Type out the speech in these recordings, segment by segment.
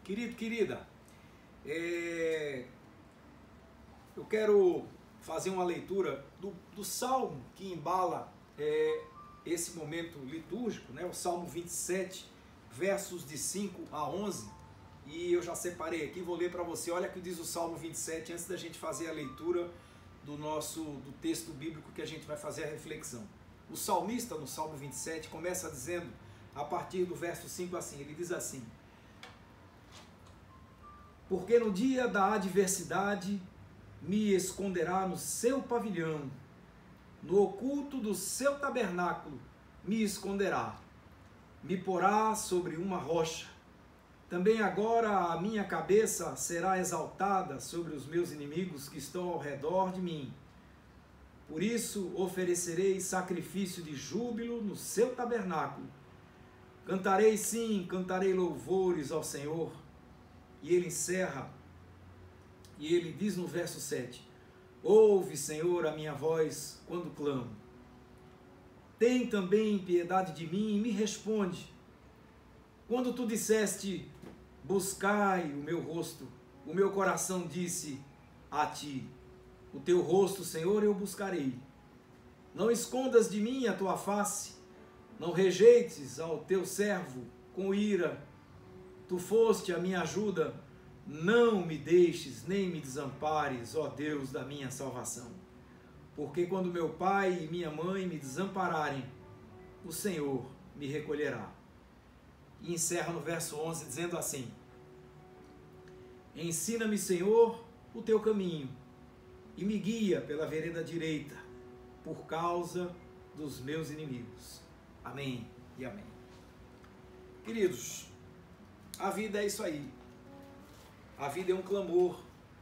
Querido, querida, eu quero fazer uma leitura do salmo que embala esse momento litúrgico, né? O Salmo 27, versos de 5 a 11. E eu já separei aqui, vou ler para você. Olha o que diz o Salmo 27, antes da gente fazer a leitura do texto bíblico que a gente vai fazer a reflexão. O salmista, no Salmo 27, começa dizendo, a partir do verso 5 assim, ele diz assim: porque no dia da adversidade me esconderá no seu pavilhão, no oculto do seu tabernáculo me esconderá, me porá sobre uma rocha. Também agora a minha cabeça será exaltada sobre os meus inimigos que estão ao redor de mim. Por isso oferecerei sacrifício de júbilo no seu tabernáculo. Cantarei sim, cantarei louvores ao Senhor. E ele encerra, e ele diz no verso 7, ouve, Senhor, a minha voz quando clamo. Tem também piedade de mim e me responde. Quando tu disseste, buscai o meu rosto, o meu coração disse a ti, o teu rosto, Senhor, eu buscarei. Não escondas de mim a tua face, não rejeites ao teu servo com ira. Tu foste a minha ajuda, não me deixes nem me desampares, ó Deus da minha salvação. Porque quando meu pai e minha mãe me desampararem, o Senhor me recolherá. E encerra no verso 11 dizendo assim: ensina-me, Senhor, o teu caminho e me guia pela vereda direita, por causa dos meus inimigos. Amém e amém. Queridos, a vida é isso aí. A vida é um clamor.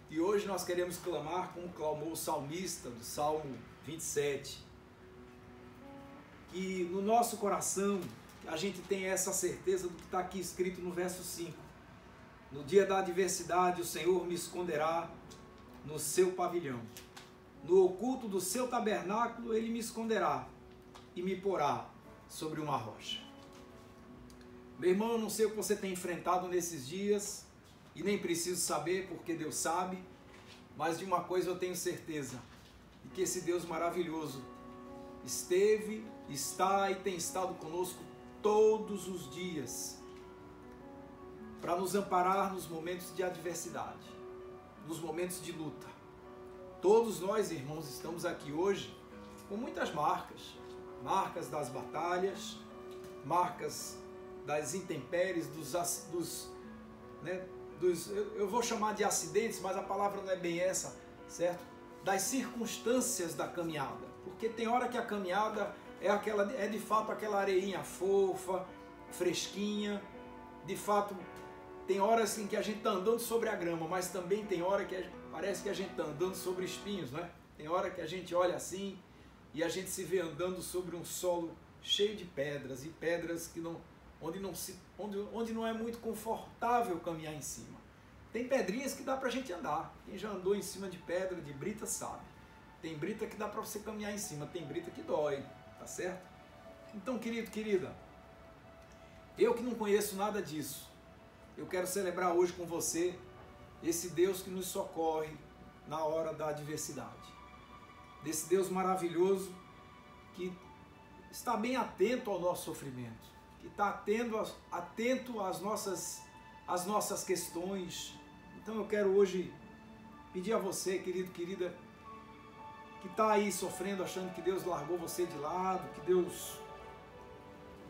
E hoje nós queremos clamar como clamou o salmista do Salmo 27. Que no nosso coração a gente tem essa certeza do que está aqui escrito no verso 5. No dia da adversidade o Senhor me esconderá no seu pavilhão. No oculto do seu tabernáculo ele me esconderá e me porá sobre uma rocha. Meu irmão, eu não sei o que você tem enfrentado nesses dias e nem preciso saber porque Deus sabe, mas de uma coisa eu tenho certeza, de que esse Deus maravilhoso esteve, está e tem estado conosco todos os dias para nos amparar nos momentos de adversidade, nos momentos de luta. Todos nós, irmãos, estamos aqui hoje com muitas marcas, marcas das batalhas, marcas das intempéries, eu vou chamar de acidentes, mas a palavra não é bem essa, certo? Das circunstâncias da caminhada, porque tem hora que a caminhada é de fato aquela areinha fofa, fresquinha, de fato tem horas em que a gente está andando sobre a grama, mas também tem hora que parece que a gente está andando sobre espinhos, né? Tem hora que a gente olha assim e a gente se vê andando sobre um solo cheio de pedras, e pedras que onde não é muito confortável caminhar em cima. Tem pedrinhas que dá para a gente andar. Quem já andou em cima de pedra, de brita, sabe. Tem brita que dá para você caminhar em cima, tem brita que dói, tá certo? Então, querido, querida, eu que não conheço nada disso, eu quero celebrar hoje com você esse Deus que nos socorre na hora da adversidade. Desse Deus maravilhoso que está bem atento ao nosso sofrimento, que está atento às nossas questões. Então eu quero hoje pedir a você, querido, querida, que está aí sofrendo, achando que Deus largou você de lado, que Deus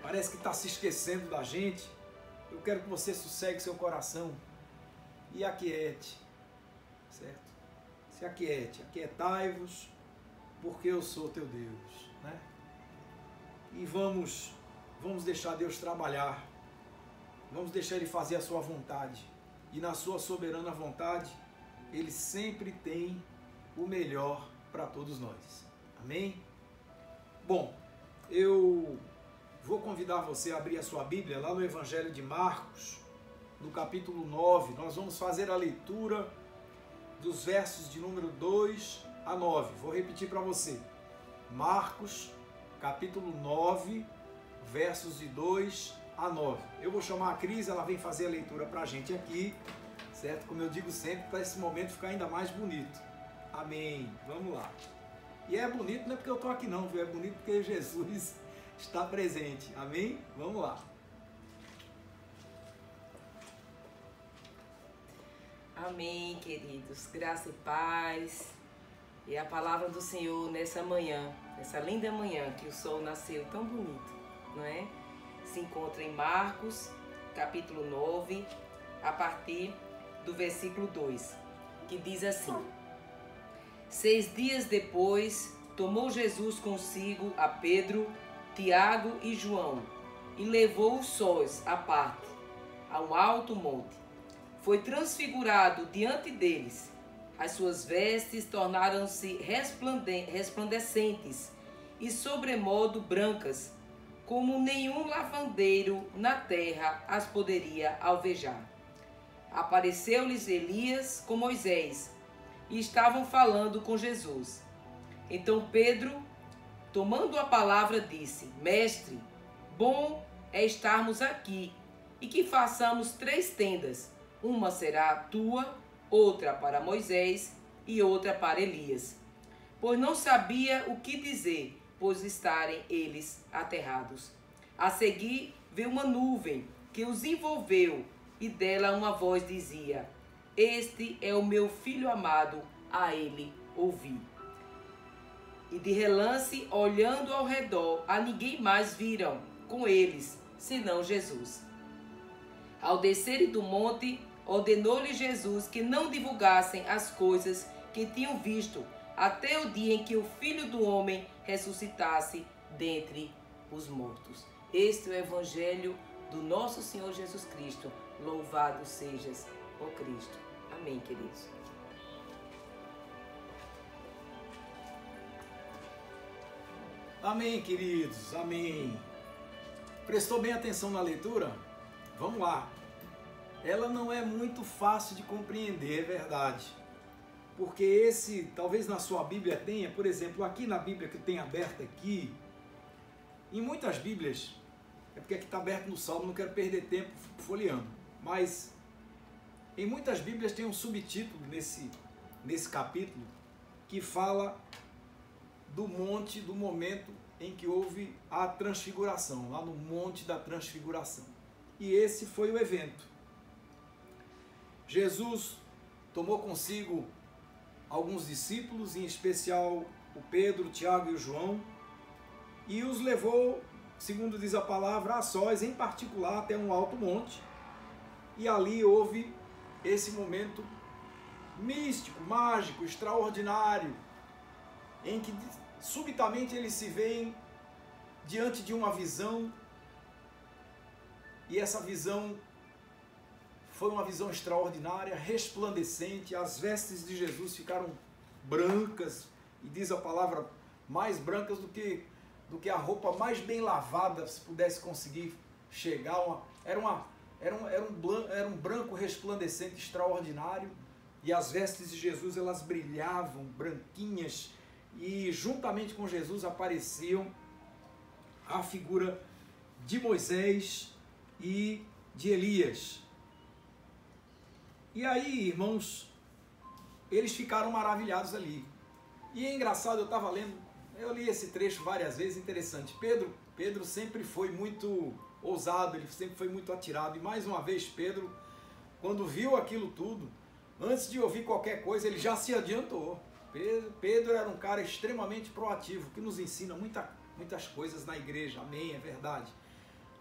parece que está se esquecendo da gente. Eu quero que você sossegue seu coração e aquiete, certo? Se aquiete, aquietai-vos, porque eu sou teu Deus, né? E vamos deixar Deus trabalhar, vamos deixar Ele fazer a sua vontade, e na sua soberana vontade, Ele sempre tem o melhor para todos nós, amém? Bom, eu vou convidar você a abrir a sua Bíblia lá no Evangelho de Marcos, no capítulo 9, nós vamos fazer a leitura dos versos de número 2 a 9, vou repetir para você, Marcos, capítulo 9, versos de 2 a 9. Eu vou chamar a Cris, ela vem fazer a leitura para a gente aqui, certo? Como eu digo sempre, para esse momento ficar ainda mais bonito. Amém. Vamos lá. E é bonito não é porque eu estou aqui não, viu? É bonito porque Jesus está presente. Amém? Vamos lá. Amém, queridos. Graça e paz. E a palavra do Senhor nessa manhã, nessa linda manhã que o sol nasceu tão bonito, não é? Se encontra em Marcos, capítulo 9, a partir do versículo 2, que diz assim: 6 dias depois, tomou Jesus consigo a Pedro, Tiago e João, e levou-os sós à parte, a um alto monte. Foi transfigurado diante deles. As suas vestes tornaram-se resplandecentes e sobremodo brancas, como nenhum lavandeiro na terra as poderia alvejar. Apareceu-lhes Elias com Moisés, e estavam falando com Jesus. Então Pedro, tomando a palavra, disse: Mestre, bom é estarmos aqui, e que façamos 3 tendas. Uma será a tua, outra para Moisés e outra para Elias. Pois não sabia o que dizer, pois estarem eles aterrados. A seguir veio uma nuvem que os envolveu, e dela uma voz dizia: Este é o meu filho amado, a ele ouvi. E de relance, olhando ao redor, a ninguém mais viram com eles, senão Jesus. Ao descerem do monte, ordenou-lhe Jesus que não divulgassem as coisas que tinham visto, até o dia em que o Filho do Homem ressuscitasse dentre os mortos. Este é o Evangelho do nosso Senhor Jesus Cristo. Louvado sejas, ó Cristo. Amém, queridos. Amém, queridos. Amém. Prestou bem atenção na leitura? Vamos lá. Ela não é muito fácil de compreender, é verdade. Porque talvez na sua Bíblia tenha, por exemplo, aqui na Bíblia que tem aberta aqui, em muitas Bíblias, é porque aqui está aberto no Salmo, não quero perder tempo folheando, mas em muitas Bíblias tem um subtítulo nesse capítulo que fala do monte, do momento em que houve a transfiguração, lá no Monte da Transfiguração. E esse foi o evento. Jesus tomou consigo alguns discípulos, em especial o Pedro, o Tiago e o João, e os levou, segundo diz a palavra, a sós, em particular até um alto monte, e ali houve esse momento místico, mágico, extraordinário, em que subitamente eles se veem diante de uma visão, e essa visão foi uma visão extraordinária, resplandecente. As vestes de Jesus ficaram brancas, e diz a palavra, mais brancas do que a roupa mais bem lavada se pudesse conseguir chegar. Era um branco resplandecente extraordinário, e as vestes de Jesus elas brilhavam, branquinhas, e juntamente com Jesus apareciam a figura de Moisés e de Elias. E aí, irmãos, eles ficaram maravilhados ali. E é engraçado, eu li esse trecho várias vezes, interessante. Pedro sempre foi muito ousado, ele sempre foi muito atirado. E mais uma vez, Pedro, quando viu aquilo tudo, antes de ouvir qualquer coisa, ele já se adiantou. Pedro era um cara extremamente proativo, que nos ensina muitas coisas na igreja. Amém, é verdade.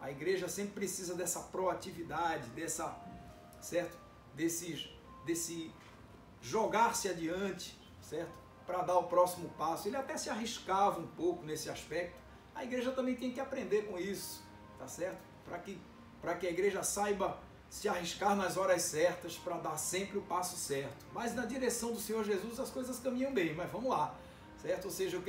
A igreja sempre precisa dessa proatividade, desse jogar-se adiante, certo? Para dar o próximo passo. Ele até se arriscava um pouco nesse aspecto. A igreja também tem que aprender com isso, tá certo? Para que a igreja saiba se arriscar nas horas certas, para dar sempre o passo certo. Mas na direção do Senhor Jesus as coisas caminham bem, mas vamos lá, certo? Ou seja,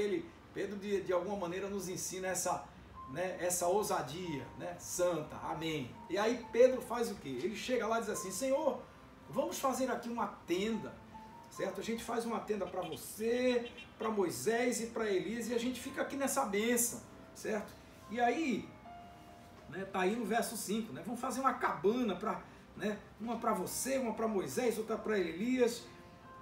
Pedro de alguma maneira nos ensina essa ousadia, né, santa, amém. E aí Pedro faz o quê? Ele chega lá e diz assim: Senhor, vamos fazer aqui uma tenda, certo? A gente faz uma tenda para você, para Moisés e para Elias, e a gente fica aqui nessa bênção, certo? E aí né? Tá aí no verso 5, né? Vamos fazer uma cabana para, né? Uma para você, uma para Moisés, outra para Elias.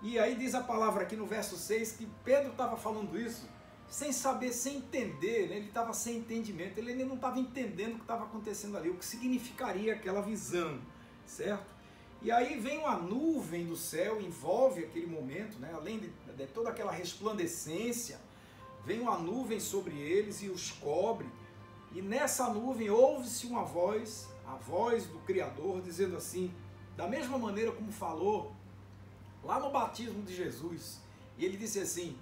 E aí diz a palavra aqui no verso 6 que Pedro estava falando isso sem saber, sem entender, né? Ele estava sem entendimento, ele não estava entendendo o que estava acontecendo ali, o que significaria aquela visão, certo? E aí vem uma nuvem do céu, envolve aquele momento, né? Além de toda aquela resplandecência, vem uma nuvem sobre eles e os cobre, e nessa nuvem ouve-se uma voz, a voz do Criador, dizendo assim, da mesma maneira como falou lá no batismo de Jesus, e ele disse assim: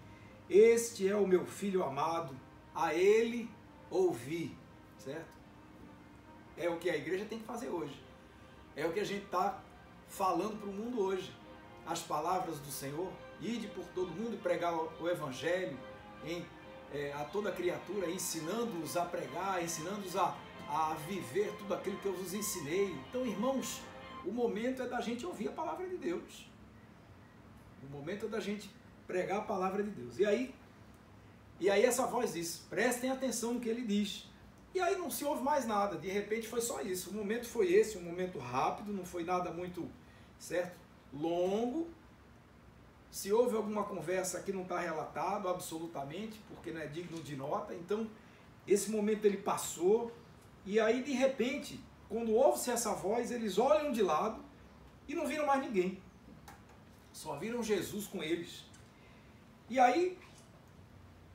este é o meu filho amado, a ele ouvi, certo? É o que a igreja tem que fazer hoje, é o que a gente está falando para o mundo hoje, as palavras do Senhor, ide por todo mundo e pregar o evangelho a toda criatura, ensinando-os a pregar, ensinando-os a viver tudo aquilo que eu vos ensinei. Então, irmãos, o momento é da gente ouvir a palavra de Deus. O momento é da gente pregar a palavra de Deus. E aí essa voz diz, prestem atenção no que ele diz. E aí não se ouve mais nada, de repente foi só isso. O momento foi esse, um momento rápido, não foi nada muito, certo? Longo. Se houve alguma conversa que não está relatado absolutamente, porque não é digno de nota. Então, esse momento ele passou. E aí, de repente, quando ouve-se essa voz, eles olham de lado e não viram mais ninguém. Só viram Jesus com eles. E aí,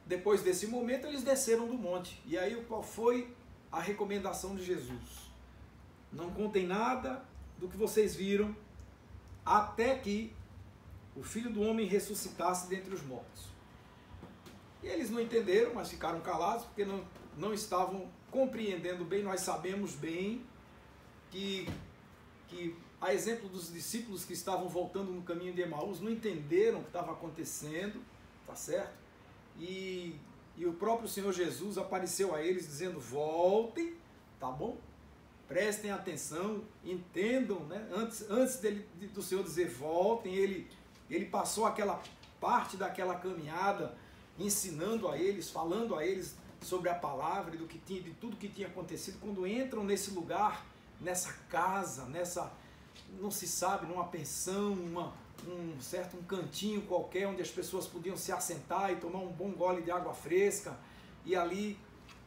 depois desse momento, eles desceram do monte. E aí, qual foi a recomendação de Jesus? Não contem nada do que vocês viram, até que o Filho do Homem ressuscitasse dentre os mortos. E eles não entenderam, mas ficaram calados, porque não estavam compreendendo bem. Nós sabemos bem que a exemplo dos discípulos que estavam voltando no caminho de Emaús, não entenderam o que estava acontecendo, tá certo? E o próprio Senhor Jesus apareceu a eles dizendo, voltem, tá bom? Prestem atenção, entendam, né? Antes do Senhor dizer voltem, ele passou aquela parte daquela caminhada ensinando a eles, falando a eles sobre a palavra e de tudo que tinha acontecido. Quando entram nesse lugar, nessa casa, não se sabe, numa pensão, um cantinho qualquer onde as pessoas podiam se assentar e tomar um bom gole de água fresca, e ali,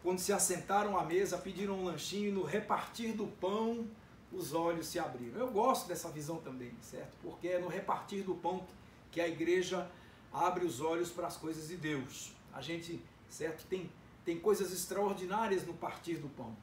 quando se assentaram à mesa, pediram um lanchinho, e no repartir do pão, os olhos se abriram. Eu gosto dessa visão também, certo? Porque é no repartir do pão que a igreja abre os olhos para as coisas de Deus. A gente, certo, tem coisas extraordinárias no partir do pão,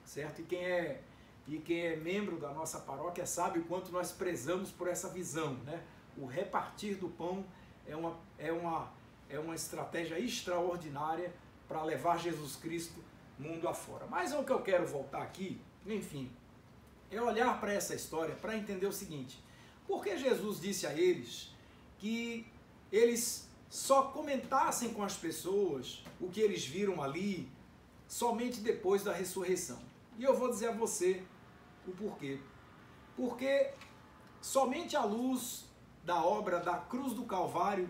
certo? E quem é membro da nossa paróquia sabe o quanto nós prezamos por essa visão, né? O repartir do pão é uma estratégia extraordinária para levar Jesus Cristo mundo afora. Mas o que eu quero voltar aqui, enfim, é olhar para essa história para entender o seguinte: por que Jesus disse a eles que eles só comentassem com as pessoas o que eles viram ali somente depois da ressurreição? E eu vou dizer a você o porquê. Porque somente à luz da obra da cruz do Calvário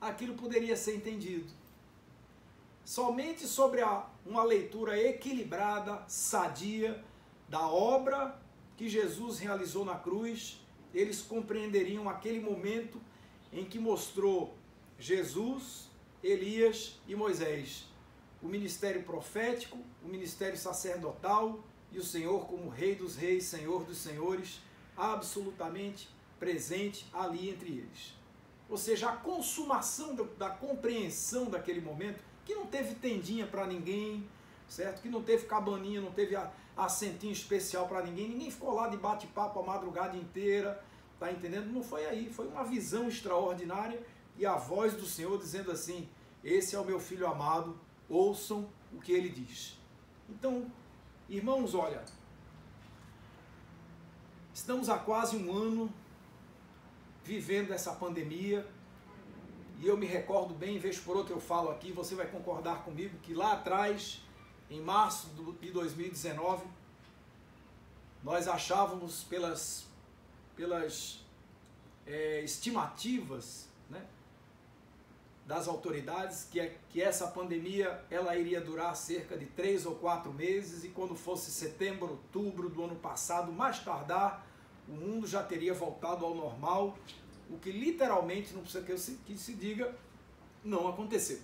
aquilo poderia ser entendido. Somente sobre uma leitura equilibrada, sadia, da obra que Jesus realizou na cruz, eles compreenderiam aquele momento em que mostrou Jesus, Elias e Moisés, o ministério profético, o ministério sacerdotal e o Senhor como Rei dos Reis, Senhor dos Senhores, absolutamente presente ali entre eles. Ou seja, a consumação da compreensão daquele momento, que não teve tendinha para ninguém, certo? Que não teve cabaninha, não teve assentinho especial para ninguém, ninguém ficou lá de bate-papo a madrugada inteira, tá entendendo? Não foi aí, foi uma visão extraordinária e a voz do Senhor dizendo assim: esse é o meu filho amado, ouçam o que ele diz. Então, irmãos, olha, estamos há quase um ano vivendo essa pandemia, e eu me recordo bem, vez por outra eu falo aqui, você vai concordar comigo, que lá atrás, em março de 2019, nós achávamos pelas estimativas, né, das autoridades que essa pandemia ela iria durar cerca de 3 ou 4 meses, e quando fosse setembro, outubro do ano passado, mais tardar, o mundo já teria voltado ao normal, o que literalmente, não precisa que se diga, não aconteceu.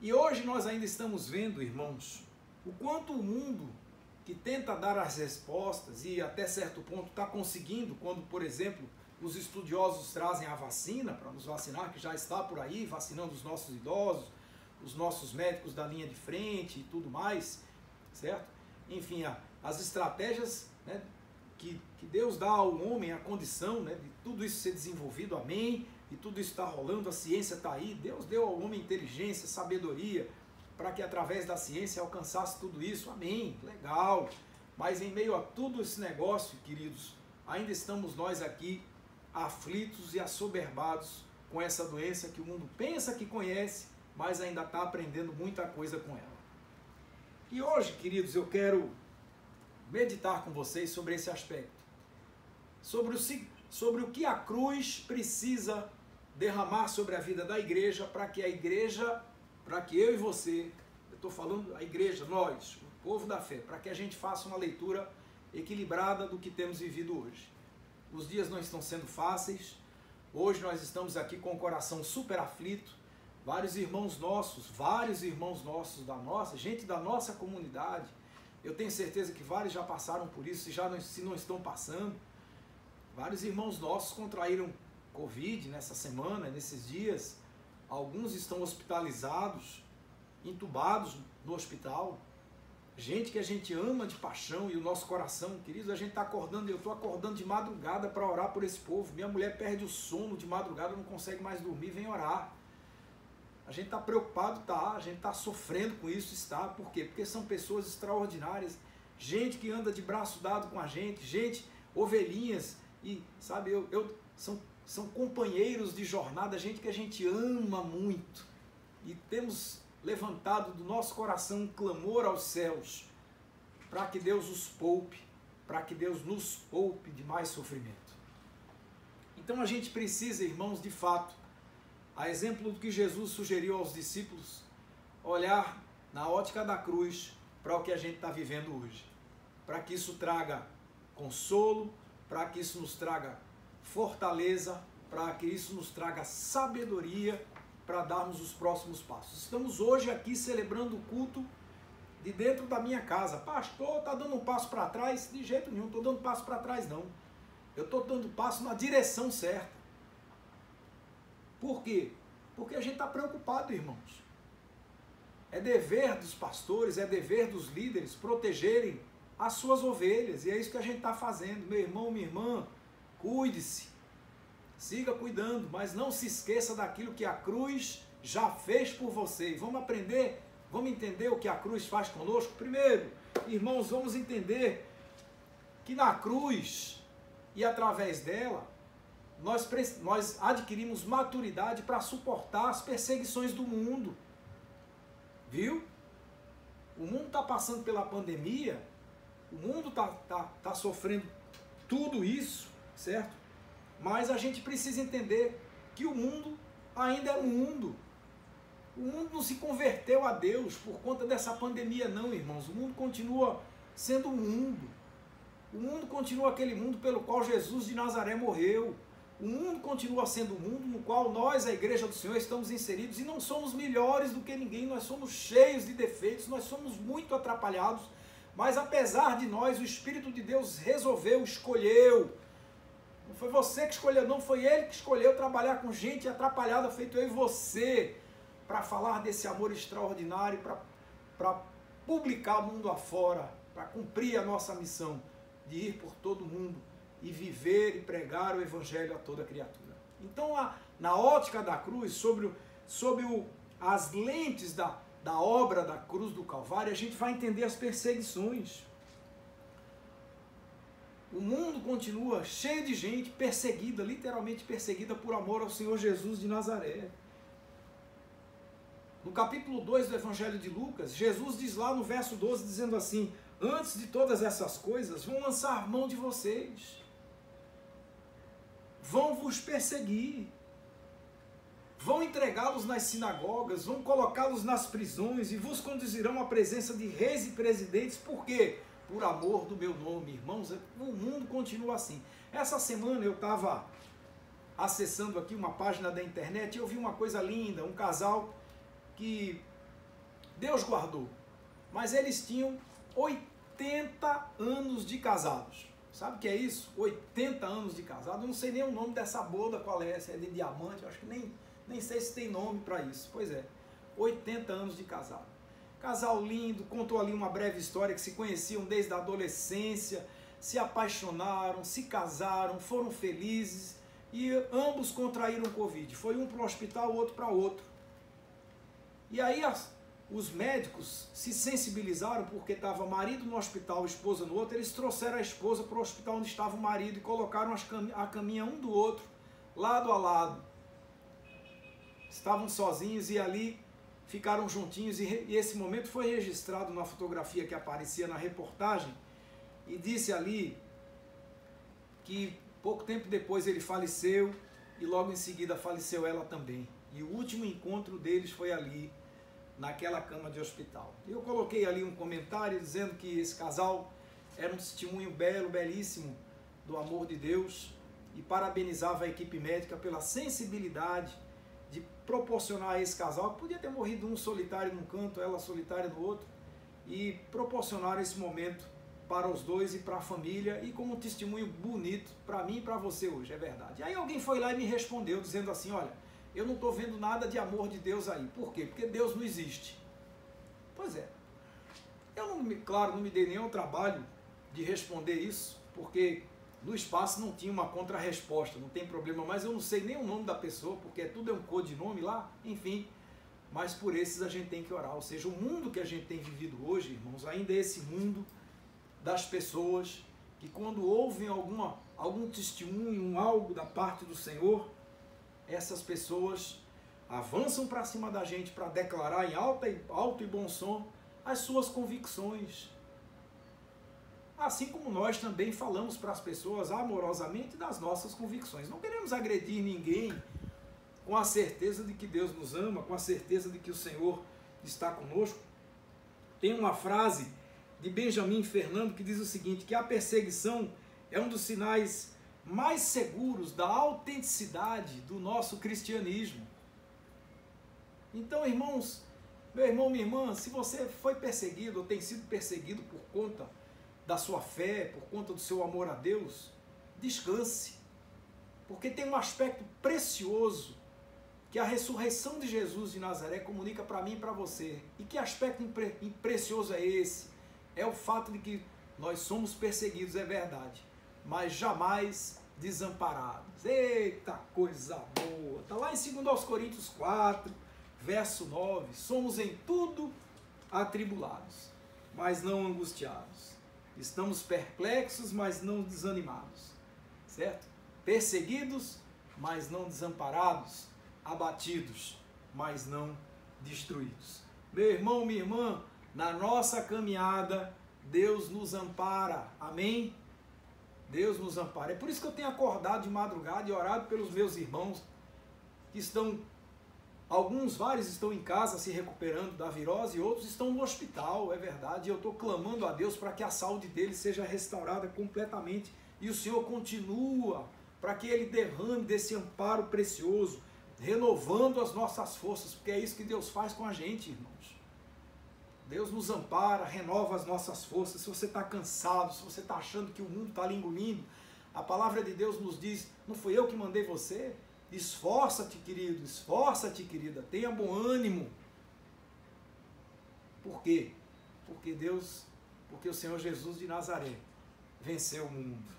E hoje nós ainda estamos vendo, irmãos, o quanto o mundo, que tenta dar as respostas e até certo ponto está conseguindo, quando, por exemplo, os estudiosos trazem a vacina para nos vacinar, que já está por aí, vacinando os nossos idosos, os nossos médicos da linha de frente e tudo mais, certo? Enfim, as estratégias, né, que Deus dá ao homem, a condição, né, de tudo isso ser desenvolvido, amém, e tudo isso está rolando, a ciência está aí, Deus deu ao homem inteligência, sabedoria, para que através da ciência alcançasse tudo isso, amém, legal, mas em meio a tudo esse negócio, queridos, ainda estamos nós aqui, aflitos e assoberbados com essa doença que o mundo pensa que conhece, mas ainda está aprendendo muita coisa com ela. E hoje, queridos, eu quero meditar com vocês sobre esse aspecto, sobre o que a cruz precisa derramar sobre a vida da igreja, para que eu e você, eu estou falando a igreja, nós, o povo da fé, para que a gente faça uma leitura equilibrada do que temos vivido hoje. Os dias não estão sendo fáceis, hoje nós estamos aqui com o coração super aflito, vários irmãos nossos gente da nossa comunidade, eu tenho certeza que vários já passaram por isso, se não estão passando, vários irmãos nossos contraíram Covid nessa semana, nesses dias, alguns estão hospitalizados, entubados no hospital, gente que a gente ama de paixão, e o nosso coração, queridos, a gente está acordando, eu estou acordando de madrugada para orar por esse povo, minha mulher perde o sono de madrugada, não consegue mais dormir, vem orar. A gente está preocupado, tá, a gente está sofrendo com isso, está, por quê? Porque são pessoas extraordinárias, gente que anda de braço dado com a gente, ovelhinhas, e sabe, são companheiros de jornada, gente que a gente ama muito, e temos levantado do nosso coração um clamor aos céus, para que Deus os poupe, para que Deus nos poupe de mais sofrimento. Então a gente precisa, irmãos, de fato, a exemplo do que Jesus sugeriu aos discípulos, olhar na ótica da cruz para o que a gente está vivendo hoje, para que isso traga consolo, para que isso nos traga fortaleza, para que isso nos traga sabedoria, para darmos os próximos passos. Estamos hoje aqui celebrando o culto de dentro da minha casa. Pastor, está dando um passo para trás? De jeito nenhum, estou dando passo para trás não. Eu estou dando passo na direção certa. Por quê? Porque a gente está preocupado, irmãos. É dever dos pastores, é dever dos líderes protegerem as suas ovelhas. E é isso que a gente está fazendo. Meu irmão, minha irmã, cuide-se. Siga cuidando, mas não se esqueça daquilo que a cruz já fez por você. Vamos aprender, vamos entender o que a cruz faz conosco? Primeiro, irmãos, vamos entender que na cruz e através dela, nós adquirimos maturidade para suportar as perseguições do mundo. Viu? O mundo está passando pela pandemia, o mundo tá sofrendo tudo isso, certo? Mas a gente precisa entender que o mundo ainda é mundo. O mundo não se converteu a Deus por conta dessa pandemia não, irmãos. O mundo continua sendo mundo. O mundo continua aquele mundo pelo qual Jesus de Nazaré morreu. O mundo continua sendo o mundo no qual nós, a Igreja do Senhor, estamos inseridos e não somos melhores do que ninguém. Nós somos cheios de defeitos, nós somos muito atrapalhados. Mas apesar de nós, o Espírito de Deus resolveu, escolheu. Não foi você que escolheu, não, foi Ele que escolheu trabalhar com gente atrapalhada, feito eu e você, para falar desse amor extraordinário, para publicar o mundo afora, para cumprir a nossa missão de ir por todo mundo e viver e pregar o Evangelho a toda criatura. Então, na ótica da cruz, sobre as lentes da obra da cruz do Calvário, a gente vai entender as perseguições. O mundo continua cheio de gente perseguida, literalmente perseguida por amor ao Senhor Jesus de Nazaré. No capítulo 2 do Evangelho de Lucas, Jesus diz lá no verso 12, dizendo assim: antes de todas essas coisas, vão lançar mão de vocês, vão vos perseguir, vão entregá-los nas sinagogas, vão colocá-los nas prisões e vos conduzirão à presença de reis e presidentes. Por quê? Por amor do meu nome. Irmãos, o mundo continua assim. Essa semana eu estava acessando aqui uma página da internet e eu vi uma coisa linda, um casal que Deus guardou, mas eles tinham 80 anos de casados. Sabe o que é isso? 80 anos de casado. Eu não sei nem o nome dessa boda, qual é, se é de diamante, eu acho que nem sei se tem nome para isso. Pois é, 80 anos de casado. Casal lindo, contou ali uma breve história que se conheciam desde a adolescência, se apaixonaram, se casaram, foram felizes e ambos contraíram Covid. Foi um para o hospital, o outro para outro. E aí os médicos se sensibilizaram porque estava marido no hospital, esposa no outro. Eles trouxeram a esposa para o hospital onde estava o marido e colocaram a caminha um do outro, lado a lado. Estavam sozinhos e ali ficaram juntinhos, e esse momento foi registrado na fotografia que aparecia na reportagem, e disse ali que pouco tempo depois ele faleceu e logo em seguida faleceu ela também. E o último encontro deles foi ali, naquela cama de hospital. Eu coloquei ali um comentário dizendo que esse casal era um testemunho belo, belíssimo do amor de Deus, e parabenizava a equipe médica pela sensibilidade de proporcionar a esse casal, que podia ter morrido um solitário num canto, ela solitária no outro, e proporcionar esse momento para os dois e para a família, e como um testemunho bonito para mim e para você hoje, é verdade. Aí alguém foi lá e me respondeu dizendo assim: olha, eu não estou vendo nada de amor de Deus aí. Por quê? Porque Deus não existe. Pois é. Eu, não me dei nenhum trabalho de responder isso, porque no espaço não tinha uma contra-resposta, não tem problema, mas eu não sei nem o nome da pessoa, porque tudo é um codinome lá, enfim. Mas por esses a gente tem que orar. Ou seja, o mundo que a gente tem vivido hoje, irmãos, ainda é esse mundo das pessoas que quando ouvem algum testemunho, algo da parte do Senhor, essas pessoas avançam para cima da gente para declarar em alto e bom som as suas convicções. Assim como nós também falamos para as pessoas amorosamente das nossas convicções. Não queremos agredir ninguém, com a certeza de que Deus nos ama, com a certeza de que o Senhor está conosco. Tem uma frase de Benjamin Fernando que diz o seguinte, que a perseguição é um dos sinais mais seguros da autenticidade do nosso cristianismo. Então, irmãos, meu irmão, minha irmã, se você foi perseguido ou tem sido perseguido por conta da sua fé, por conta do seu amor a Deus, descanse, porque tem um aspecto precioso que a ressurreição de Jesus de Nazaré comunica para mim e para você. E que aspecto precioso é esse? É o fato de que nós somos perseguidos, é verdade, mas jamais desamparados. Eita, coisa boa! Está lá em 2 Coríntios 4, verso 9. Somos em tudo atribulados, mas não angustiados. Estamos perplexos, mas não desanimados. Certo? Perseguidos, mas não desamparados. Abatidos, mas não destruídos. Meu irmão, minha irmã, na nossa caminhada, Deus nos ampara. Amém? Deus nos ampara. É por isso que eu tenho acordado de madrugada e orado pelos meus irmãos que estão, vários estão em casa se recuperando da virose e outros estão no hospital, é verdade. E eu estou clamando a Deus para que a saúde deles seja restaurada completamente e o Senhor continua para que Ele derrame desse amparo precioso, renovando as nossas forças, porque é isso que Deus faz com a gente, irmãos. Deus nos ampara, renova as nossas forças. Se você está cansado, se você está achando que o mundo está lhe engolindo, a palavra de Deus nos diz, não fui eu que mandei você? Esforça-te, querido, esforça-te, querida, tenha bom ânimo. Por quê? Porque o Senhor Jesus de Nazaré venceu o mundo.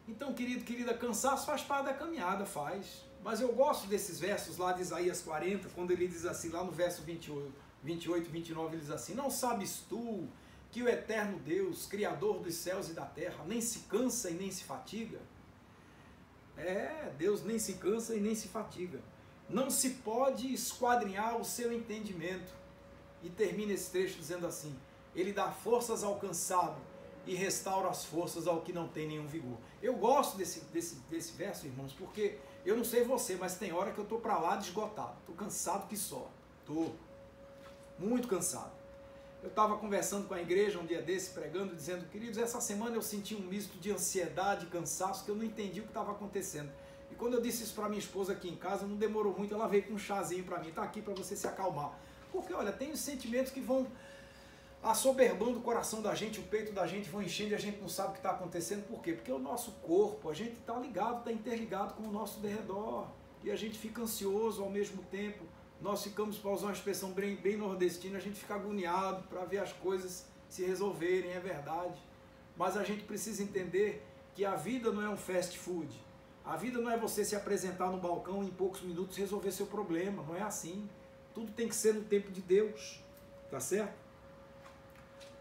Então, querido, querida, cansaço faz parte da caminhada, faz. Mas eu gosto desses versos lá de Isaías 40, quando ele diz assim, lá no verso 28, 29, ele diz assim, não sabes tu que o eterno Deus, Criador dos céus e da terra, nem se cansa e nem se fatiga? Deus nem se cansa e nem se fatiga. Não se pode esquadrinhar o seu entendimento. E termina esse trecho dizendo assim, ele dá forças ao cansado e restaura as forças ao que não tem nenhum vigor. Eu gosto desse verso, irmãos, porque eu não sei você, mas tem hora que eu estou para lá de esgotado, estou cansado que só, estou muito cansado. Eu estava conversando com a igreja um dia desse, pregando, dizendo, queridos, essa semana eu senti um misto de ansiedade e cansaço que eu não entendi o que estava acontecendo. E quando eu disse isso para minha esposa aqui em casa, não demorou muito, ela veio com um chazinho para mim, está aqui para você se acalmar. Porque, olha, tem os sentimentos que vão assoberbando o coração da gente, o peito da gente, vão enchendo e a gente não sabe o que está acontecendo. Por quê? Porque o nosso corpo, a gente está ligado, está interligado com o nosso derredor. E a gente fica ansioso ao mesmo tempo. Nós ficamos, para usar uma expressão bem nordestina, a gente fica agoniado para ver as coisas se resolverem, é verdade. Mas a gente precisa entender que a vida não é um fast food. A vida não é você se apresentar no balcão e em poucos minutos resolver seu problema. Não é assim. Tudo tem que ser no tempo de Deus. Tá certo?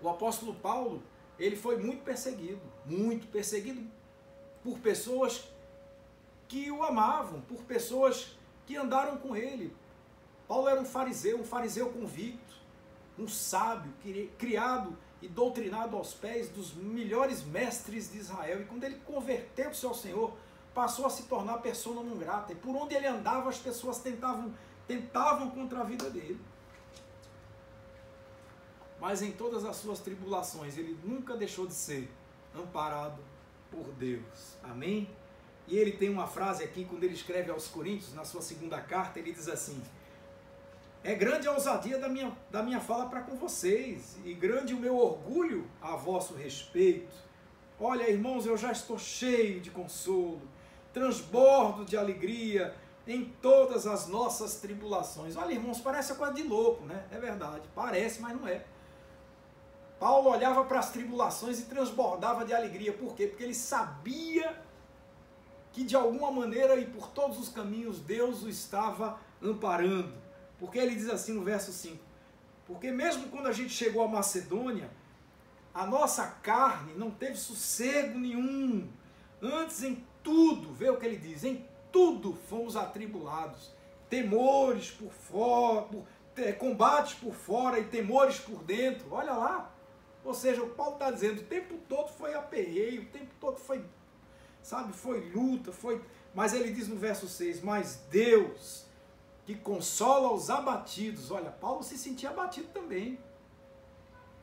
O apóstolo Paulo, ele foi muito perseguido por pessoas que o amavam, por pessoas que andaram com ele. Paulo era um fariseu convicto, um sábio, criado e doutrinado aos pés dos melhores mestres de Israel. E quando ele converteu-se ao Senhor, passou a se tornar persona non grata. E por onde ele andava, as pessoas tentavam contra a vida dele. Mas em todas as suas tribulações, ele nunca deixou de ser amparado por Deus. Amém? E ele tem uma frase aqui, quando ele escreve aos Coríntios, na sua segunda carta, ele diz assim: é grande a ousadia da minha fala para com vocês, e grande o meu orgulho a vosso respeito. Olha, irmãos, eu já estou cheio de consolo, transbordo de alegria em todas as nossas tribulações. Olha, irmãos, parece coisa de louco, né? É verdade, parece, mas não é. Paulo olhava para as tribulações e transbordava de alegria. Por quê? Porque ele sabia que de alguma maneira e por todos os caminhos Deus o estava amparando. Porque ele diz assim no verso 5, porque mesmo quando a gente chegou à Macedônia, a nossa carne não teve sossego nenhum. Antes em tudo, vê o que ele diz, em tudo fomos atribulados. Temores por fora, combates por fora e temores por dentro. Olha lá. Ou seja, o Paulo está dizendo, o tempo todo foi aperreio, o tempo todo foi, sabe, foi luta, foi... Mas ele diz no verso 6, mas Deus, que consola os abatidos. Olha, Paulo se sentia abatido também.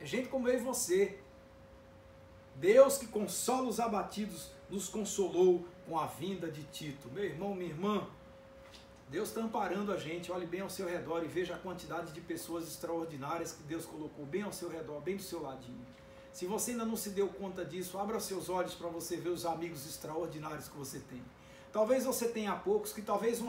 É gente como eu e você. Deus que consola os abatidos, nos consolou com a vinda de Tito. Meu irmão, minha irmã, Deus está amparando a gente. Olhe bem ao seu redor e veja a quantidade de pessoas extraordinárias que Deus colocou bem ao seu redor, bem do seu ladinho. Se você ainda não se deu conta disso, abra seus olhos para você ver os amigos extraordinários que você tem. Talvez você tenha poucos, que talvez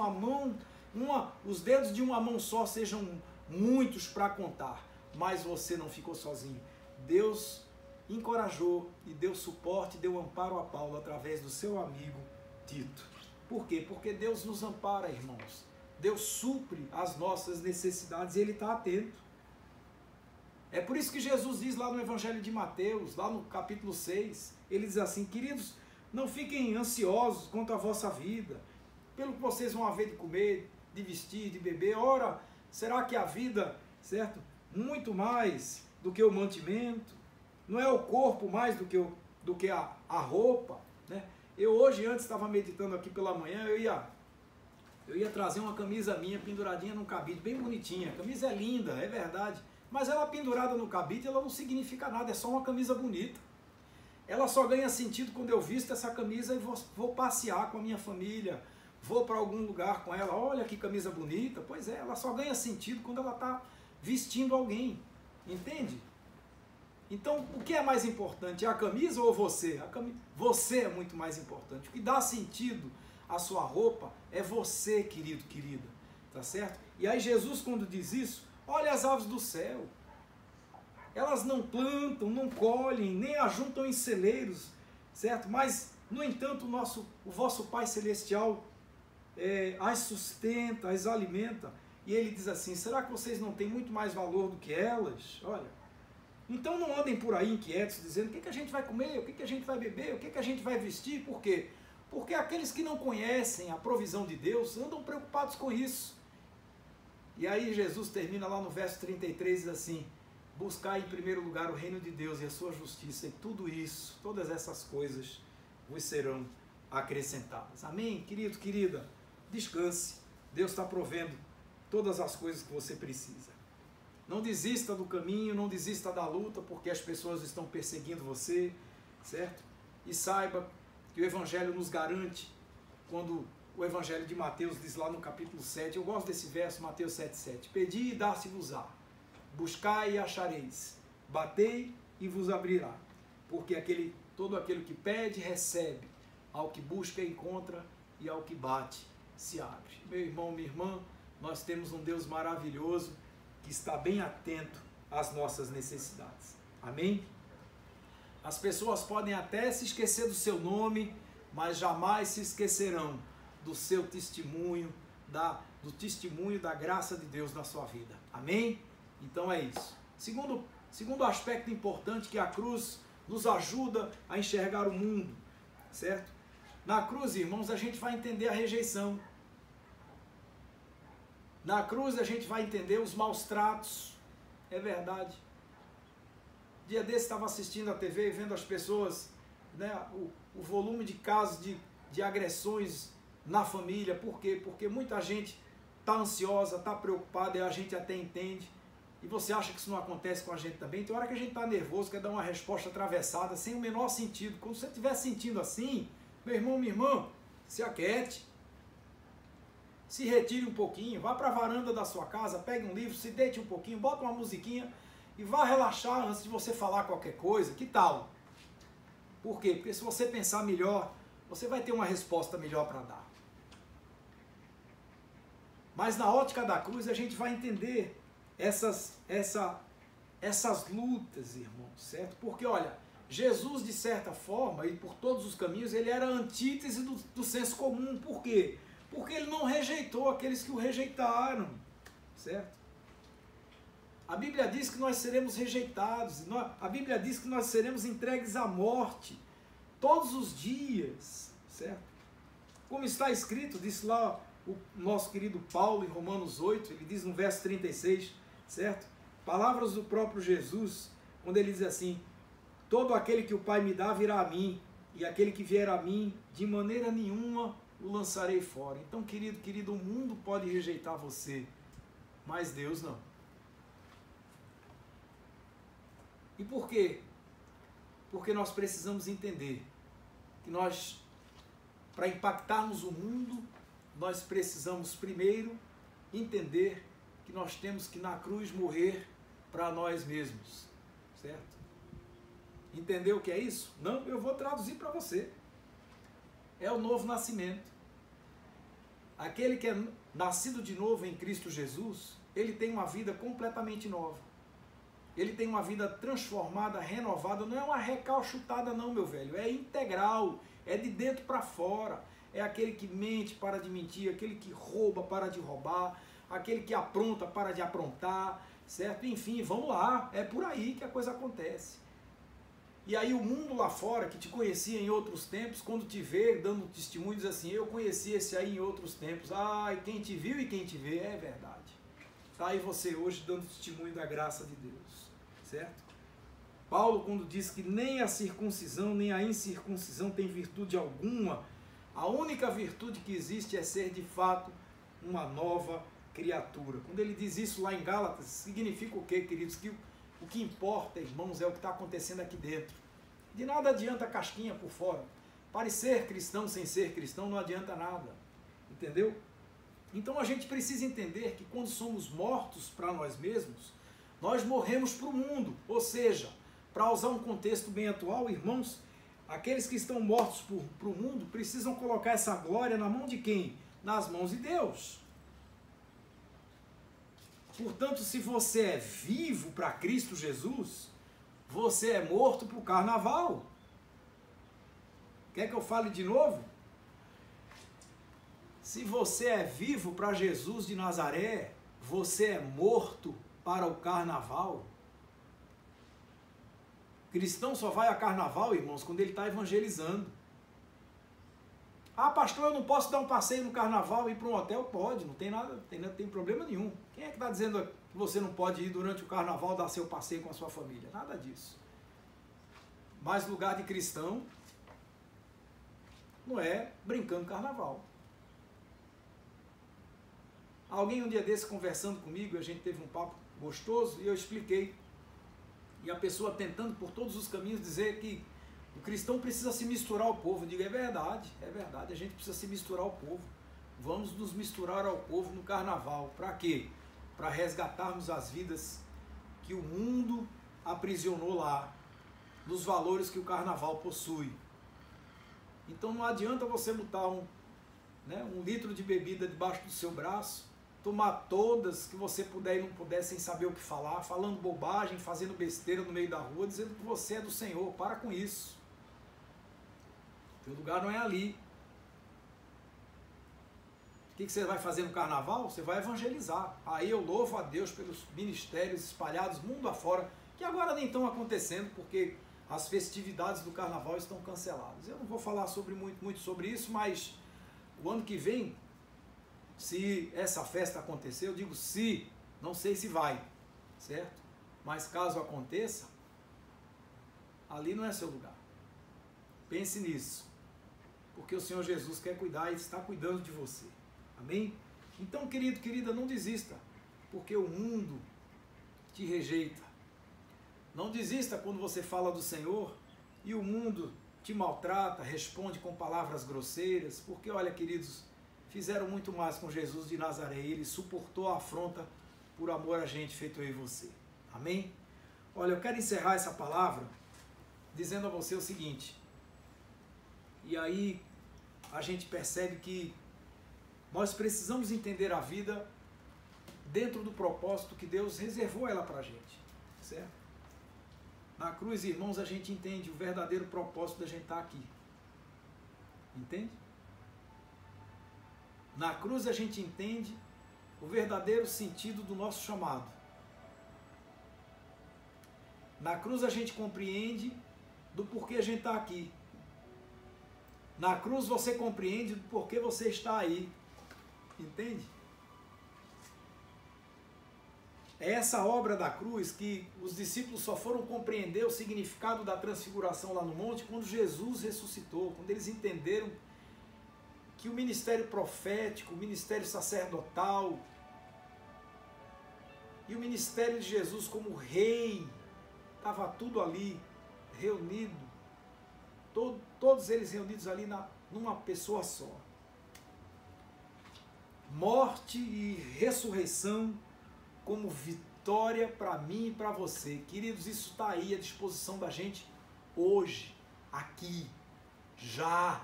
os dedos de uma mão só sejam muitos para contar, mas você não ficou sozinho. Deus encorajou e deu suporte, deu amparo a Paulo através do seu amigo Tito. Por quê? Porque Deus nos ampara, irmãos. Deus supre as nossas necessidades e Ele está atento. É por isso que Jesus diz lá no Evangelho de Mateus, lá no capítulo 6, Ele diz assim, queridos, não fiquem ansiosos quanto à vossa vida, pelo que vocês vão haver de comer, de vestir, de beber. Ora, será que a vida, certo? Muito mais do que o mantimento? Não é o corpo mais do que a roupa, né? Eu hoje, antes, estava meditando aqui pela manhã, eu ia trazer uma camisa minha penduradinha num cabide, bem bonitinha. A camisa é linda, é verdade, mas ela pendurada no cabide, ela não significa nada, é só uma camisa bonita. Ela só ganha sentido quando eu visto essa camisa e vou passear com a minha família, vou para algum lugar com ela, olha que camisa bonita. Pois é, ela só ganha sentido quando ela está vestindo alguém, entende? Então, o que é mais importante, a camisa ou você? Você é muito mais importante. O que dá sentido à sua roupa é você, querido, querida, tá certo? E aí Jesus, quando diz isso, olha as aves do céu. Elas não plantam, não colhem, nem ajuntam em celeiros, certo? Mas, no entanto, o vosso Pai Celestial as sustenta, as alimenta. E Ele diz assim, será que vocês não têm muito mais valor do que elas? Olha. Então não andem por aí inquietos, dizendo o que a gente vai comer, o que a gente vai beber, o que a gente vai vestir. Por quê? Porque aqueles que não conhecem a provisão de Deus andam preocupados com isso. E aí Jesus termina lá no verso 33, diz assim, buscar em primeiro lugar o reino de Deus e a sua justiça, e tudo isso, todas essas coisas vos serão acrescentadas. Amém? Querido, querida, descanse. Deus está provendo todas as coisas que você precisa. Não desista do caminho, não desista da luta, porque as pessoas estão perseguindo você, certo? E saiba que o Evangelho nos garante, quando o Evangelho de Mateus diz lá no capítulo 7, eu gosto desse verso, Mateus 7,7, pedi e dar-se-vos-á, buscai e achareis, batei e vos abrirá, porque todo aquele que pede, recebe, ao que busca, encontra, e ao que bate, se abre. Meu irmão, minha irmã, nós temos um Deus maravilhoso, que está bem atento às nossas necessidades. Amém? As pessoas podem até se esquecer do seu nome, mas jamais se esquecerão do seu testemunho, do testemunho da graça de Deus na sua vida. Amém? Então é isso. Segundo aspecto importante, que a cruz nos ajuda a enxergar o mundo, certo? Na cruz, irmãos, a gente vai entender a rejeição. Na cruz a gente vai entender os maus tratos. É verdade. Dia desse estava assistindo a TV e vendo as pessoas, né, o volume de casos de agressões na família. Por quê? Porque muita gente está ansiosa, está preocupada, e a gente até entende. E você acha que isso não acontece com a gente também? Tem hora que a gente está nervoso, quer dar uma resposta atravessada, sem o menor sentido. Quando você estiver sentindo assim, meu irmão, minha irmã, se aquiete. Se retire um pouquinho, vá para a varanda da sua casa, pegue um livro, se deite um pouquinho, bota uma musiquinha e vá relaxar antes de você falar qualquer coisa. Que tal? Por quê? Porque se você pensar melhor, você vai ter uma resposta melhor para dar. Mas na ótica da cruz a gente vai entender essas lutas, irmãos, certo? Porque olha, Jesus, de certa forma, e por todos os caminhos, ele era a antítese do senso comum. Por quê? Porque ele não rejeitou aqueles que o rejeitaram, certo? A Bíblia diz que nós seremos rejeitados, a Bíblia diz que nós seremos entregues à morte todos os dias, certo? Como está escrito, disse lá o nosso querido Paulo em Romanos 8, ele diz no verso 36, certo? Palavras do próprio Jesus, quando ele diz assim: todo aquele que o Pai me dá virá a mim, e aquele que vier a mim, de maneira nenhuma o lançarei fora. Então, querido, o mundo pode rejeitar você, mas Deus não. E por quê? Porque nós precisamos entender que nós, para impactarmos o mundo, nós precisamos primeiro entender que nós temos que na cruz morrer para nós mesmos, certo? Entendeu o que é isso? Não, eu vou traduzir para você. É o novo nascimento. Aquele que é nascido de novo em Cristo Jesus, ele tem uma vida completamente nova. Ele tem uma vida transformada, renovada. Não é uma recalchutada não, meu velho. É integral. É de dentro para fora. É aquele que mente, para de mentir. Aquele que rouba, para de roubar. Aquele que apronta, para de aprontar. Certo? Enfim, vamos lá. É por aí que a coisa acontece. E aí o mundo lá fora, que te conhecia em outros tempos, quando te vê dando testemunho, diz assim: eu conheci esse aí em outros tempos. Ai, quem te viu e quem te vê, é verdade. Está aí você hoje dando testemunho da graça de Deus, certo? Paulo, quando diz que nem a circuncisão nem a incircuncisão tem virtude alguma, a única virtude que existe é ser de fato uma nova criatura. Quando ele diz isso lá em Gálatas, significa o quê, queridos? Que o que importa, irmãos, é o que está acontecendo aqui dentro. De nada adianta a casquinha por fora. Parecer cristão sem ser cristão não adianta nada. Entendeu? Então a gente precisa entender que quando somos mortos para nós mesmos, nós morremos para o mundo. Ou seja, para usar um contexto bem atual, irmãos, aqueles que estão mortos para o mundo precisam colocar essa glória na mão de quem? Nas mãos de Deus. Portanto, se você é vivo para Cristo Jesus, você é morto para o carnaval. Quer que eu fale de novo? Se você é vivo para Jesus de Nazaré, você é morto para o carnaval. Cristão só vai a carnaval, irmãos, quando ele está evangelizando. Ah, pastor, eu não posso dar um passeio no carnaval e ir para um hotel? Pode, não tem nada, não tem problema nenhum. Quem é que está dizendo que você não pode ir durante o carnaval dar seu passeio com a sua família? Nada disso. Mas lugar de cristão não é brincando carnaval. Alguém um dia desse conversando comigo, a gente teve um papo gostoso e eu expliquei. E a pessoa tentando por todos os caminhos dizer que o cristão precisa se misturar ao povo. Eu digo, é verdade, a gente precisa se misturar ao povo. Vamos nos misturar ao povo no carnaval. Para quê? Para resgatarmos as vidas que o mundo aprisionou lá, nos valores que o carnaval possui. Então não adianta você botar um litro de bebida debaixo do seu braço, tomar todas que você puder e não puder sem saber o que falar, falando bobagem, fazendo besteira no meio da rua, dizendo que você é do Senhor. Para com isso. Teu lugar não é ali. O que você vai fazer no carnaval? Você vai evangelizar. Aí eu louvo a Deus pelos ministérios espalhados mundo afora, que agora nem estão acontecendo, porque as festividades do carnaval estão canceladas. Eu não vou falar muito sobre isso, mas o ano que vem, se essa festa acontecer, eu digo se, não sei se vai, certo? Mas caso aconteça, ali não é seu lugar. Pense nisso, porque o Senhor Jesus quer cuidar e está cuidando de você. Amém? Então, querido, querida, não desista, porque o mundo te rejeita. Não desista quando você fala do Senhor e o mundo te maltrata, responde com palavras grosseiras, porque, olha, queridos, fizeram muito mais com Jesus de Nazaré. Ele suportou a afronta por amor a gente, feito eu e você. Amém? Olha, eu quero encerrar essa palavra dizendo a você o seguinte. E aí a gente percebe que nós precisamos entender a vida dentro do propósito que Deus reservou ela para a gente. Certo? Na cruz, irmãos, a gente entende o verdadeiro propósito da gente estar aqui. Entende? Na cruz a gente entende o verdadeiro sentido do nosso chamado. Na cruz a gente compreende do porquê a gente está aqui. Na cruz você compreende do porquê você está aí. Entende? É essa obra da cruz que os discípulos só foram compreender o significado da transfiguração lá no monte quando Jesus ressuscitou, quando eles entenderam que o ministério profético, o ministério sacerdotal e o ministério de Jesus como rei, estava tudo ali reunido, todos eles reunidos ali numa pessoa só. Morte e ressurreição como vitória para mim e para você. Queridos, isso está aí à disposição da gente hoje, aqui, já.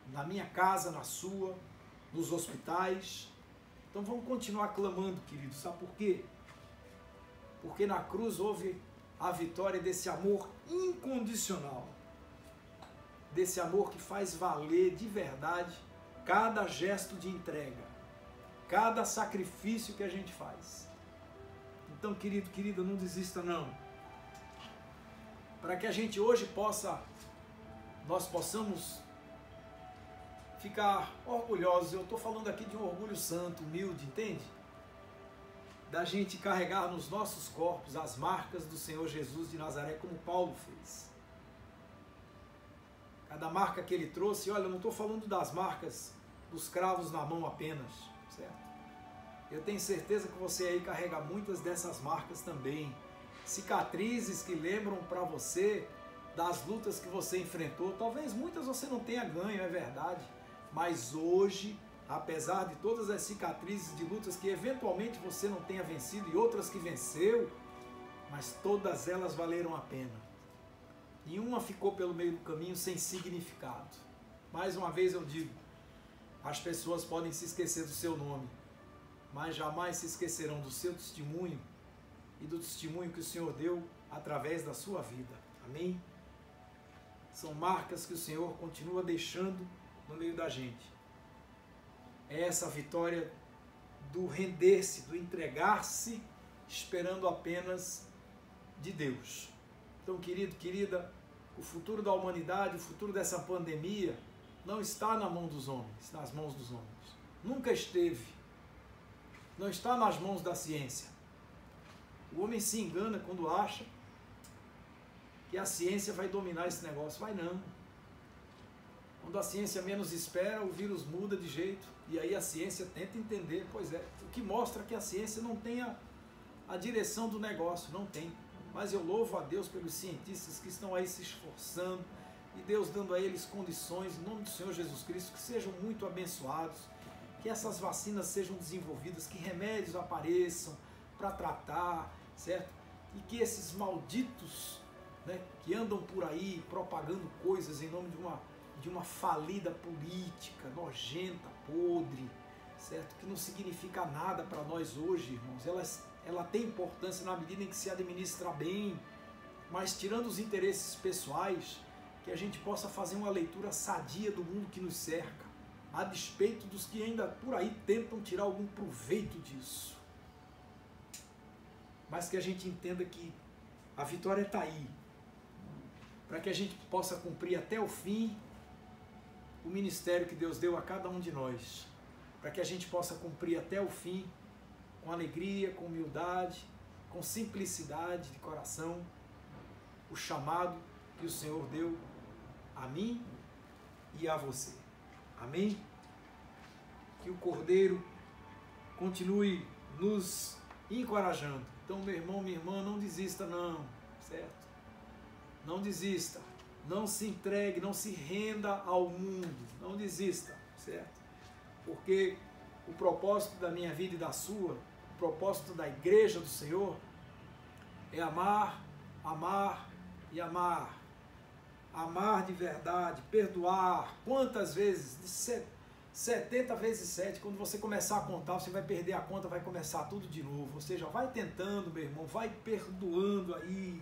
Na minha casa, na sua, nos hospitais. Então vamos continuar clamando, queridos. Sabe por quê? Porque na cruz houve a vitória desse amor incondicional. Desse amor que faz valer de verdade cada gesto de entrega, cada sacrifício que a gente faz. Então, querido, querida, não desista não. Para que a gente hoje nós possamos ficar orgulhosos. Eu estou falando aqui de um orgulho santo, humilde, entende? Da gente carregar nos nossos corpos as marcas do Senhor Jesus de Nazaré, como Paulo fez. Cada marca que ele trouxe, olha, eu não estou falando das marcas dos cravos na mão apenas, certo? Eu tenho certeza que você aí carrega muitas dessas marcas também. Cicatrizes que lembram para você das lutas que você enfrentou. Talvez muitas você não tenha ganho, é verdade. Mas hoje, apesar de todas as cicatrizes de lutas que eventualmente você não tenha vencido e outras que venceu, mas todas elas valeram a pena. Nenhuma ficou pelo meio do caminho sem significado. Mais uma vez eu digo, as pessoas podem se esquecer do seu nome, mas jamais se esquecerão do seu testemunho e do testemunho que o Senhor deu através da sua vida. Amém? São marcas que o Senhor continua deixando no meio da gente. É essa vitória do render-se, do entregar-se, esperando apenas de Deus. Então, querido, querida, o futuro da humanidade, o futuro dessa pandemia, não está na mão dos homens, nas mãos dos homens. Nunca esteve. Não está nas mãos da ciência. O homem se engana quando acha que a ciência vai dominar esse negócio. Vai não. Quando a ciência menos espera, o vírus muda de jeito. E aí a ciência tenta entender. Pois é, o que mostra que a ciência não tem a direção do negócio. Não tem. Mas eu louvo a Deus pelos cientistas que estão aí se esforçando. E Deus dando a eles condições, em nome do Senhor Jesus Cristo, que sejam muito abençoados. Que essas vacinas sejam desenvolvidas, que remédios apareçam para tratar, certo? E que esses malditos, né, que andam por aí propagando coisas em nome de uma falida política, nojenta, podre, certo? Que não significa nada para nós hoje, irmãos. Ela tem importância na medida em que se administra bem, mas tirando os interesses pessoais, que a gente possa fazer uma leitura sadia do mundo que nos cerca, a despeito dos que ainda por aí tentam tirar algum proveito disso. Mas que a gente entenda que a vitória está aí, para que a gente possa cumprir até o fim o ministério que Deus deu a cada um de nós, para que a gente possa cumprir até o fim com alegria, com humildade, com simplicidade de coração, o chamado que o Senhor deu a mim e a você. Amém? Que o Cordeiro continue nos encorajando. Então, meu irmão, minha irmã, não desista não, certo? Não desista, não se entregue, não se renda ao mundo, não desista, certo? Porque o propósito da minha vida e da sua, o propósito da igreja do Senhor é amar, amar e amar. Amar de verdade, perdoar. Quantas vezes? 70 vezes 7. Quando você começar a contar, você vai perder a conta, vai começar tudo de novo. Ou seja, vai tentando, meu irmão, vai perdoando aí.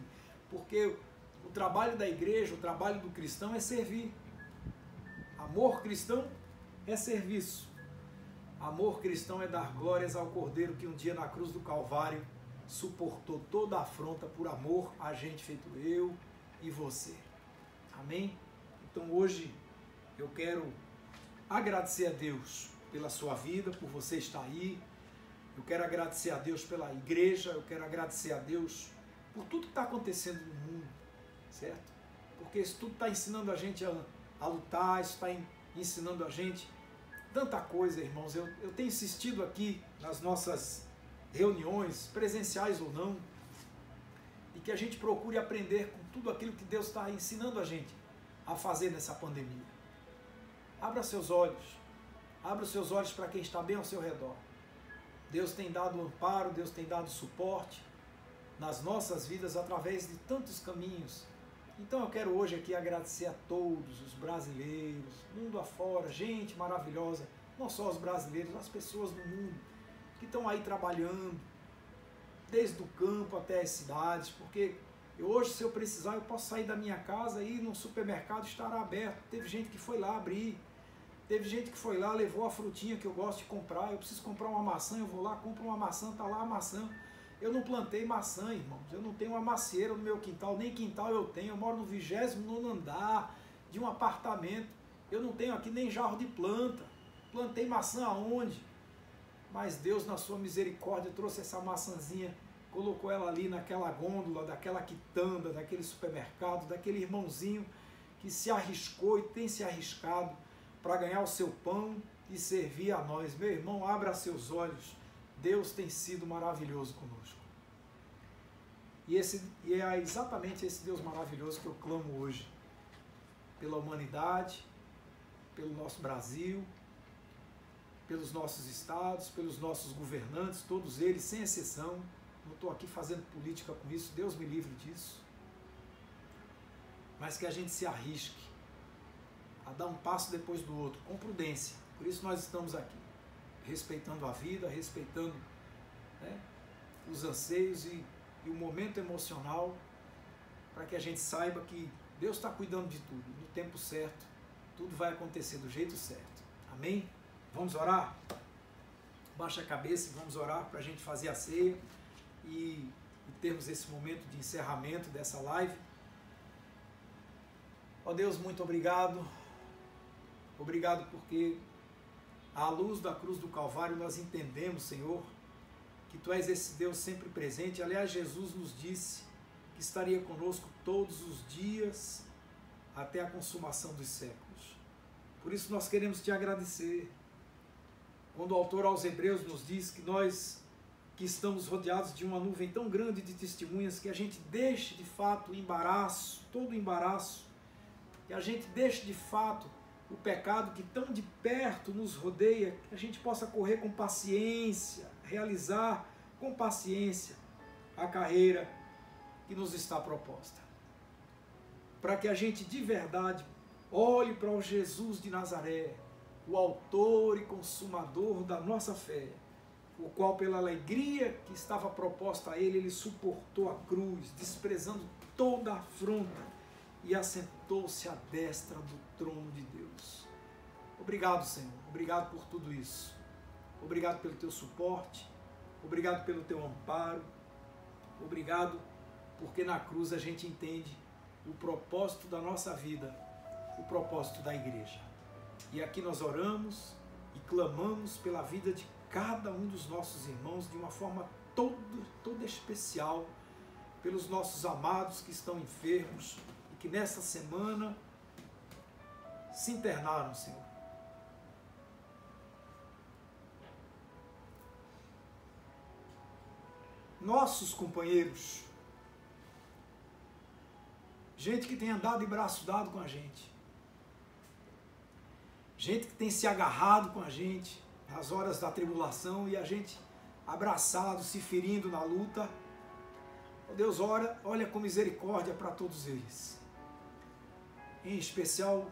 Porque o trabalho da igreja, o trabalho do cristão é servir. Amor cristão é serviço. Amor cristão é dar glórias ao Cordeiro que um dia na cruz do Calvário suportou toda a afronta por amor a gente, feito eu e você. Amém? Então hoje eu quero agradecer a Deus pela sua vida, por você estar aí. Eu quero agradecer a Deus pela igreja, eu quero agradecer a Deus por tudo que está acontecendo no mundo, certo? Porque isso tudo está ensinando a gente a lutar, isso está ensinando a gente tanta coisa, irmãos. Eu tenho insistido aqui nas nossas reuniões, presenciais ou não, e que a gente procure aprender com tudo aquilo que Deus está ensinando a gente a fazer nessa pandemia. Abra seus olhos para quem está bem ao seu redor. Deus tem dado amparo, Deus tem dado suporte nas nossas vidas através de tantos caminhos. Então eu quero hoje aqui agradecer a todos os brasileiros, mundo afora, gente maravilhosa, não só os brasileiros, as pessoas do mundo que estão aí trabalhando, desde o campo até as cidades, porque hoje, se eu precisar, eu posso sair da minha casa e ir no supermercado, estará aberto. Teve gente que foi lá abrir, teve gente que foi lá, levou a frutinha que eu gosto de comprar. Eu preciso comprar uma maçã, eu vou lá, compro uma maçã, está lá a maçã. Eu não plantei maçã, irmãos, eu não tenho uma macieira no meu quintal, nem quintal eu tenho. Eu moro no 29º andar de um apartamento, eu não tenho aqui nem jarro de planta. Plantei maçã aonde? Mas Deus, na sua misericórdia, trouxe essa maçãzinha, colocou ela ali naquela gôndola, daquela quitanda, daquele supermercado, daquele irmãozinho que se arriscou e tem se arriscado para ganhar o seu pão e servir a nós. Meu irmão, abra seus olhos. Deus tem sido maravilhoso conosco. E é exatamente esse Deus maravilhoso que eu clamo hoje. Pela humanidade, pelo nosso Brasil, pelos nossos estados, pelos nossos governantes, todos eles, sem exceção. Não estou aqui fazendo política com isso, Deus me livre disso. Mas que a gente se arrisque a dar um passo depois do outro, com prudência. Por isso nós estamos aqui, respeitando a vida, respeitando, né, os anseios e o momento emocional, para que a gente saiba que Deus está cuidando de tudo, no tempo certo, tudo vai acontecer do jeito certo. Amém? Vamos orar? Baixa a cabeça e vamos orar para a gente fazer a ceia e termos esse momento de encerramento dessa live. Ó Deus, muito obrigado. Obrigado porque, à luz da cruz do Calvário, nós entendemos, Senhor, que Tu és esse Deus sempre presente. Aliás, Jesus nos disse que estaria conosco todos os dias até a consumação dos séculos. Por isso nós queremos Te agradecer. Quando o autor aos Hebreus nos diz que nós que estamos rodeados de uma nuvem tão grande de testemunhas, que a gente deixe de fato o embaraço, todo o embaraço, que a gente deixe de fato o pecado que tão de perto nos rodeia, que a gente possa correr com paciência, realizar com paciência a carreira que nos está proposta. Para que a gente de verdade olhe para o Jesus de Nazaré, o autor e consumador da nossa fé, o qual pela alegria que estava proposta a ele, ele suportou a cruz, desprezando toda a afronta e assentou-se à destra do trono de Deus. Obrigado, Senhor. Obrigado por tudo isso. Obrigado pelo Teu suporte. Obrigado pelo Teu amparo. Obrigado porque na cruz a gente entende o propósito da nossa vida, o propósito da igreja. E aqui nós oramos e clamamos pela vida de cada um dos nossos irmãos de uma forma toda especial, pelos nossos amados que estão enfermos e que nessa semana se internaram, Senhor. Nossos companheiros, gente que tem andado de braço dado com a gente, gente que tem se agarrado com a gente nas horas da tribulação e a gente abraçado, se ferindo na luta. Oh Deus, olha com misericórdia para todos eles. Em especial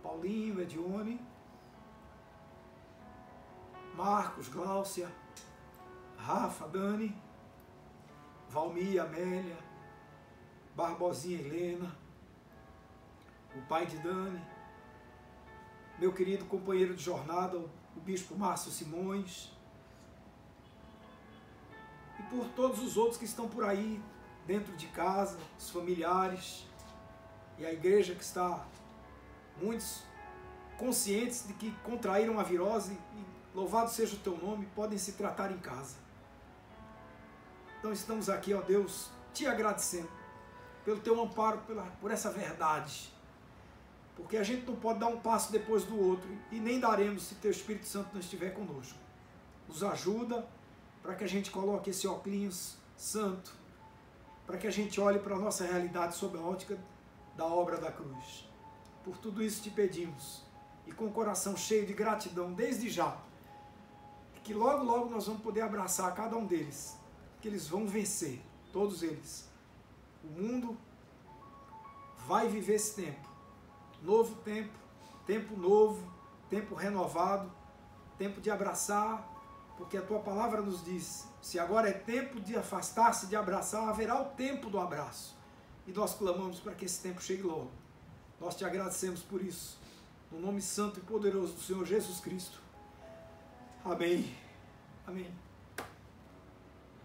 Paulinho, Edione, Marcos, Gláucia, Rafa, Dani, Valmir, Amélia, Barbosinha, Helena, o pai de Dani, meu querido companheiro de jornada, o bispo Márcio Simões, e por todos os outros que estão por aí, dentro de casa, os familiares, e a igreja que está, muitos conscientes de que contraíram a virose, e louvado seja o Teu nome, podem se tratar em casa. Então estamos aqui, ó Deus, Te agradecendo pelo Teu amparo, por essa verdade, porque a gente não pode dar um passo depois do outro, e nem daremos se Teu Espírito Santo não estiver conosco. Nos ajuda para que a gente coloque esse óculos santo, para que a gente olhe para a nossa realidade sob a ótica da obra da cruz. Por tudo isso Te pedimos, e com o coração cheio de gratidão, desde já, que logo, logo nós vamos poder abraçar cada um deles, que eles vão vencer, todos eles. O mundo vai viver esse tempo, novo tempo, tempo novo, tempo renovado, tempo de abraçar, porque a Tua palavra nos diz, se agora é tempo de afastar-se, de abraçar, haverá o tempo do abraço. E nós clamamos para que esse tempo chegue logo. Nós Te agradecemos por isso, no nome santo e poderoso do Senhor Jesus Cristo. Amém. Amém.